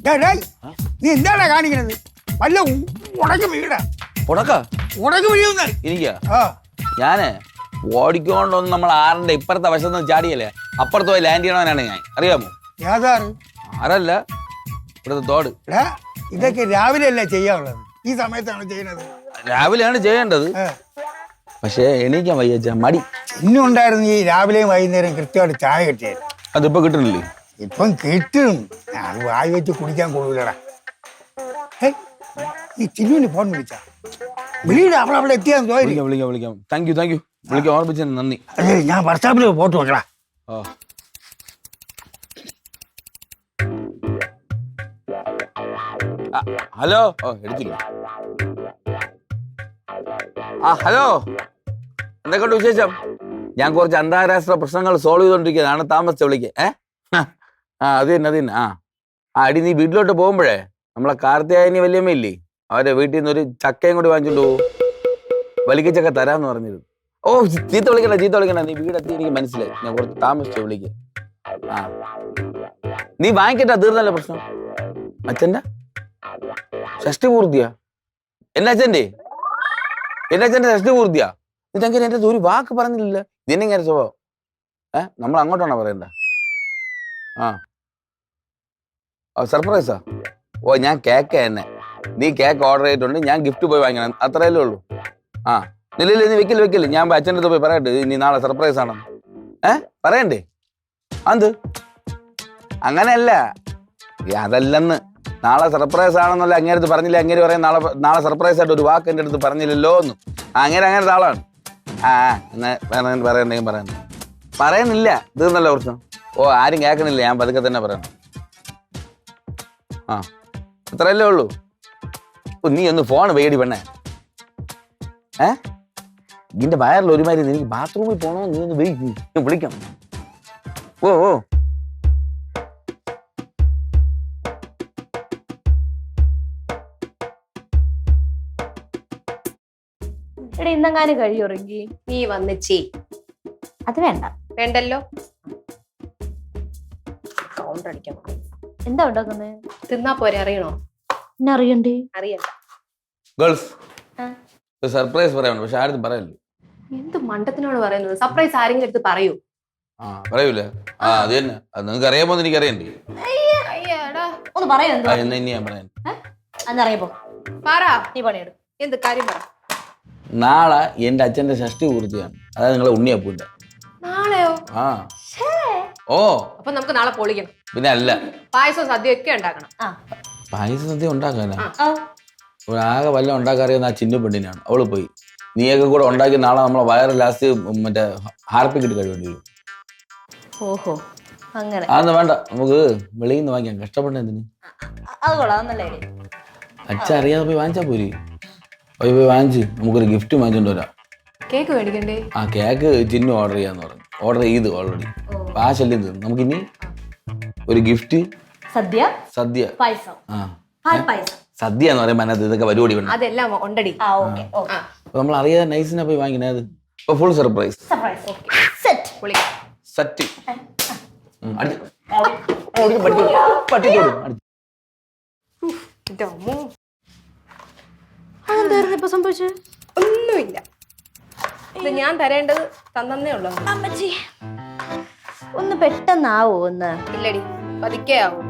നീ എന്താണ് കാണിക്കണത്? വല്ല ഉടക്ക് വീടാ ഉടക്ക് വീഴുന്ന ഞാന് ഓടിക്കൊണ്ടൊന്നും നമ്മൾ ആറിന്റെ ഇപ്പുറത്തെ വശത്ത് ചാടിയല്ലേ, അപ്പുറത്ത് പോയി ലാൻഡ് ചെയ്യണവനാണ് ഞാൻ. അറിയാമോ? ഏതാറ്? ആരല്ല, ഇവിടുത്തെ തോട്. ഇതൊക്കെ രാവിലെ അല്ലേ ചെയ്യാനുള്ളത്, ഈ സമയത്താണ് ചെയ്യുന്നത്. രാവിലെയാണ് ചെയ്യേണ്ടത്, പക്ഷേ എണീക്കാൻ വയ്യ, മടി. ഇന്നുണ്ടായിരുന്നു ഈ രാവിലെയും വൈകുന്നേരം കൃത്യമായിട്ട് ചായ കിട്ടിയത്. അതിപ്പോ കിട്ടണില്ലേ? ഇപ്പം കിട്ടും, അത് വായി വെച്ച് കുടിക്കാൻ കൊള്ളൂലടാ. ഈ ചിന്നുവിന് ഫോൺ വിളിച്ചാ വീട് അവളവിടെ എത്തിയാന്ന് തോന്നി. വിളിക്കാം. താങ്ക് യു വിളിക്കാൻ ഓർമ്മിച്ചതിന് നന്ദി. അതെ, ഞാൻ വാട്സാപ്പിൽ ഫോട്ടോ വെക്കടാ. ഹലോ. എടുത്തില്ല. ഹലോ, എന്തൊക്കെയുണ്ട് വിശേഷം? ഞാൻ കുറച്ച് അന്താരാഷ്ട്ര പ്രശ്നങ്ങൾ സോൾവ് ചെയ്തോണ്ടിരിക്കുന്നതാണ്, താമസിച്ച് വിളിക്കേ. അത് തന്നെ. അടി, നീ വീട്ടിലോട്ട് പോകുമ്പോഴേ നമ്മളെ കാർത്തിയായനി വല്യമ്മയില്ലേ, അവരെ വീട്ടിൽ നിന്ന് ഒരു ചക്കയും കൂടി വാങ്ങിച്ചോണ്ട് പോകും. വലിക്കച്ചക്ക തരാന്ന് പറഞ്ഞിരുന്നു. ഓ, ചീത്ത വിളിക്കണ്ട, നീ വീടെത്തി എനിക്ക് മനസ്സിലായി. ഞാൻ കുറച്ച് താമസിച്ചു വിളിക്കേ. നീ വാങ്ങിക്കട്ടാ, തീർന്നല്ലോ പ്രശ്നം. അച്ഛൻ്റെ ഷഷ്ടി പൂർത്തിയാ? എന്റെ അച്ഛൻ്റെ ഷഷ്ടി പൂർത്തിയാ? ഇതെങ്ങനെ എന്റെ ഒരു വാക്ക് പറഞ്ഞില്ല? ഇതിനെങ്ങനെ സ്വഭാവം? നമ്മൾ അങ്ങോട്ടാണോ പറയണ്ട? സർപ്രൈസാ? ഓ, ഞാൻ കേക്ക് തന്നെ. നീ കേക്ക് ഓർഡർ ചെയ്തിട്ടുണ്ട്, ഞാൻ ഗിഫ്റ്റ് പോയി വാങ്ങിക്കണം, അത്രയല്ലേ ഉള്ളൂ. നില്ല, നീ വെക്കില്ല. ഞാൻ അച്ഛൻ്റെ അടുത്ത് പോയി പറയട്ടെ, നീ നാളെ സർപ്രൈസ് ആണെന്ന്. പറയണ്ടേ? അത് അങ്ങനെയല്ല, അതല്ലെന്ന്. നാളെ സർപ്രൈസ് ആണെന്നല്ല അങ്ങേരെ അടുത്ത് പറഞ്ഞില്ല. അങ്ങേര് പറയാൻ നാളെ സർപ്രൈസ് ആയിട്ട് ഒരു വാക്ക് എൻ്റെ അടുത്ത് പറഞ്ഞില്ലല്ലോ എന്ന്. അങ്ങനത്തെ ആളാണ്. പറയണ്ടെങ്കിൽ പറയുന്നില്ല, തീർന്നല്ലോ പ്രശ്നം. ഓ, ആരും കേൾക്കണില്ല, ഞാൻ പതുക്കെ തന്നെ പറയണം. അത്രയല്ലേ ഉള്ളൂ. നീ ഒന്ന് ഫോൺ വേടി പെണ്ണേ. ഇതിന്റെ വയറിൽ ഒരുമാതിരി എനിക്ക് ബാത്റൂമിൽ പോണോ, നീ ഒന്ന് വിളിക്കാം. ഓ എടാ, ഇന്നെങ്ങാനും കഴിയുറങ്ങി നീ വന്നിച്ചേ. അത് വേണ്ടല്ലോ. കൗണ്ടർ അടിക്കാൻ എന്താ ഉണ്ടാക്കുന്നത്? തിന്നാ പോരെ, അറിയണോ? എന്നെ അറിയണ്ടേ? അറിയണ്ട. ഗേൾസ്, സർപ്രൈസ് പറയാനുണ്ട്, പക്ഷെ ആരും പറയല്ലേ. എന്ത് മണ്ടത്തിനോട് പറയുന്നത്? സർപ്രൈസ് ആരെങ്കിലും എടുത്ത് പറയൂ. പറയൂല. അത് തന്നെ, അത് നിങ്ങൾക്ക് അറിയാമോ? എനിക്ക് അറിയണ്ടേ? ഒന്ന് പറയാ. ഞാൻ പറയാൻ അന്നറിയപ്പോ നീ പണിയെടു. എന്ത് കാര്യം പറ. നാളെ എന്റെ അച്ഛന്റെ ഷഷ്ടി പൂർത്തിയാണ്, അതായത് നിങ്ങളെ ഉണ്ണിയപ്പൂന്റെ. നാളെയോ? ഓ, അപ്പൊ നമുക്ക് നാളെ പൊളിക്കണം. പിന്നെ അല്ല, പായസം സദ്യ ഒക്കെ ഉണ്ടാക്കണം. പായസം സദ്യ ഉണ്ടാക്കാനാ? ആകെ വല്ല ഉണ്ടാക്കാറിയുന്ന ആ ചിന്നു പെണ്ണിനാണ്, അവള് പോയി. നീയൊക്കെ കൂടെ ഉണ്ടാക്കി നാളെ നമ്മളെ വയറ് ലാസ്റ്റ് മറ്റേ ഹാർപ്പിക്കിട്ട് കഴിവേണ്ടി വരും. ഓഹോ, അങ്ങനെ. അതൊന്നും വേണ്ട, നമുക്ക് വെളിയിൽ നിന്ന് വാങ്ങിക്കാം. കഷ്ടപ്പെട്ടതിന് അച്ഛൻ അറിയാതെ പോയി വാങ്ങിച്ചാ പോരി. പോയി വാങ്ങിച്ച് നമുക്കൊരു ഗിഫ്റ്റ് വാങ്ങിച്ചോണ്ട് വരാം. കേക്ക് മേടിക്കണ്ടേ? കേക്ക് ചിന്നു ഓർഡർ ചെയ്യാന്ന് പറഞ്ഞു. ഓർഡർ ചെയ്ത് ഓൾറെഡി. ആ ശല്യം തീർന്നു. നമുക്കിനി ഒരു ഗിഫ്റ്റ്, സദ്യ സദ്യ എന്ന് പറയുമ്പോൾ അതിനകത്ത് ഇതൊക്കെ പരിപാടി വേണം. അതെല്ലാം ഉണ്ടടി. അപ്പൊ നമ്മൾ അറിയാതെ നൈസിനെ പോയി വാങ്ങിക്കണത്. ഇപ്പൊ ഫുൾ സർപ്രൈസ്. സെറ്റ്. അതെന്തായിരുന്നു ഇപ്പൊ സംഭവിച്ചത്? ഒന്നുമില്ല, ഇത് ഞാൻ തരേണ്ടത് തന്നേ ഉള്ളൂ. അമ്മച്ചി, ഒന്ന് പെട്ടെന്നാവോ? ഒന്ന് ഇല്ലടി, പതുക്കെ ആവും.